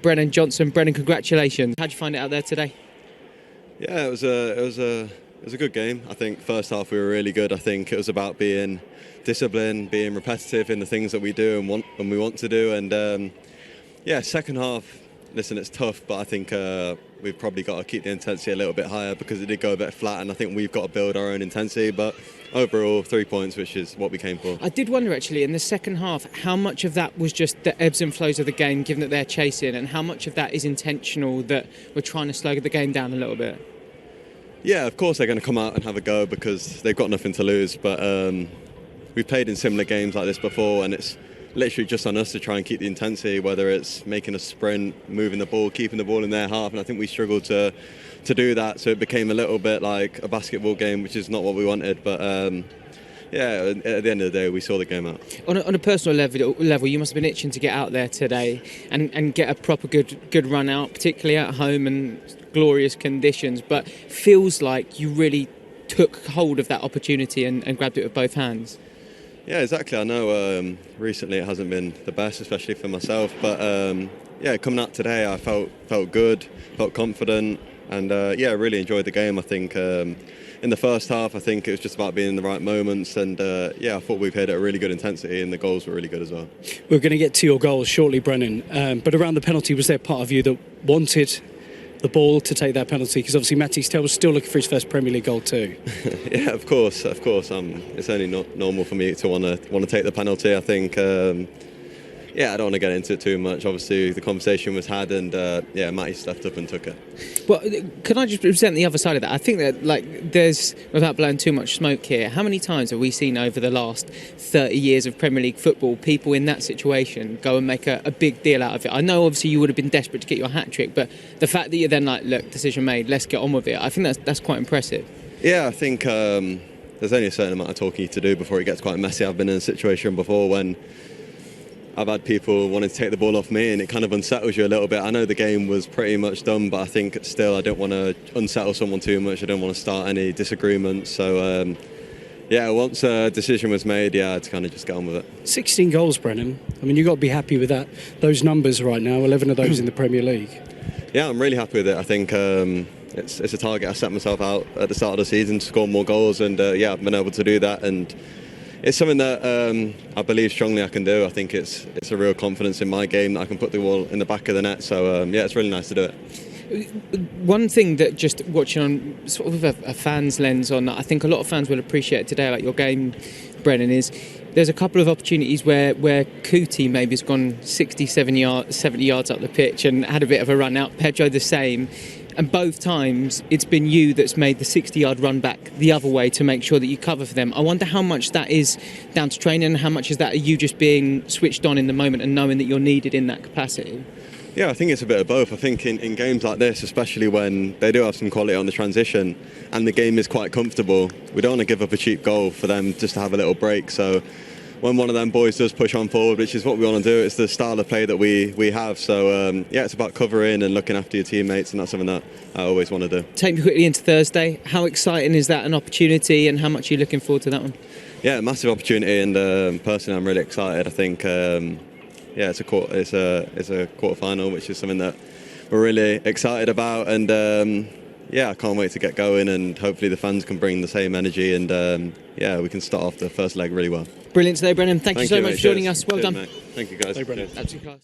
Brennan Johnson. Brennan, congratulations. How'd you find it out there today? Yeah, it was a good game. I think first half we were really good. I think it was about being disciplined, being repetitive in the things that we do and we want to do. And yeah, second half, listen, it's tough, but I think we've probably got to keep the intensity a little bit higher because it did go a bit flat, and I think we've got to build our own intensity. But overall, 3 points, which is what we came for. I did wonder, actually, in the second half, how much of that was just the ebbs and flows of the game, given that they're chasing, and how much of that is intentional, that we're trying to slow the game down a little bit? Yeah, of course they're going to come out and have a go because they've got nothing to lose. But we've played in similar games like this before, and it's literally just on us to try and keep the intensity, whether it's making a sprint, moving the ball, keeping the ball in their half. And I think we struggled to do that, so it became a little bit like a basketball game, which is not what we wanted. But yeah, at the end of the day, we saw the game out. On a personal level, you must have been itching to get out there today and get a proper good run out, particularly at home and glorious conditions. But feels like you really took hold of that opportunity and grabbed it with both hands. Yeah, exactly. I know recently it hasn't been the best, especially for myself. But yeah, coming out today, I felt good, felt confident, and yeah, really enjoyed the game. I think in the first half, I think it was just about being in the right moments, and yeah, I thought we played at a really good intensity, and the goals were really good as well. We're going to get to your goals shortly, Brennan. But around the penalty, was there part of you that wanted the ball to take that penalty? Because obviously Matisse Tell was still looking for his first Premier League goal too. Yeah, of course. It's only not normal for me to want to take the penalty. I think, yeah, I don't want to get into it too much. Obviously, the conversation was had, and yeah, Matty stepped up and took it. Well, can I just present the other side of that? I think that, like, there's, without blowing too much smoke here, how many times have we seen over the last 30 years of Premier League football people in that situation go and make a big deal out of it? I know, obviously, you would have been desperate to get your hat trick, but the fact that you're then like, look, decision made, let's get on with it, I think that's quite impressive. Yeah, I think there's only a certain amount of talking to do before it gets quite messy. I've been in a situation before when I've had people wanting to take the ball off me, and it kind of unsettles you a little bit. I know the game was pretty much done, but I think still I don't want to unsettle someone too much. I don't want to start any disagreements. So yeah, once a decision was made, yeah, I had to kind of just get on with it. 16 goals, Brennan. I mean, you've got to be happy with that. Those numbers right now, 11 of those in the Premier League. Yeah, I'm really happy with it. I think it's a target I set myself out at the start of the season to score more goals, and yeah, I've been able to do that. And it's something that I believe strongly I can do. I think it's a real confidence in my game that I can put the ball in the back of the net. So yeah, it's really nice to do it. One thing that, just watching on sort of a fan's lens on, I think a lot of fans will appreciate today, like your game, Brennan, is there's a couple of opportunities where Kuti maybe has gone 70 yards up the pitch and had a bit of a run out. Pedro the same. And both times it's been you that's made the 60-yard run back the other way to make sure that you cover for them. I wonder how much that is down to training and how much is that you just being switched on in the moment and knowing that you're needed in that capacity? Yeah, I think it's a bit of both. I think in games like this, especially when they do have some quality on the transition and the game is quite comfortable, we don't want to give up a cheap goal for them just to have a little break. So when one of them boys does push on forward, which is what we want to do, it's the style of play that we have. So yeah, it's about covering and looking after your teammates, and that's something that I always want to do. Take me quickly into Thursday. How exciting is that an opportunity, and how much are you looking forward to that one? Yeah, massive opportunity, and personally I'm really excited. I think yeah, it's a quarter final, which is something that we're really excited about, and yeah, I can't wait to get going, and hopefully the fans can bring the same energy, and yeah, we can start off the first leg really well. Brilliant today, Brennan. Thank you so much for joining us. Well done. Mate. Thank you, guys. Hey, Brennan. Absolutely class.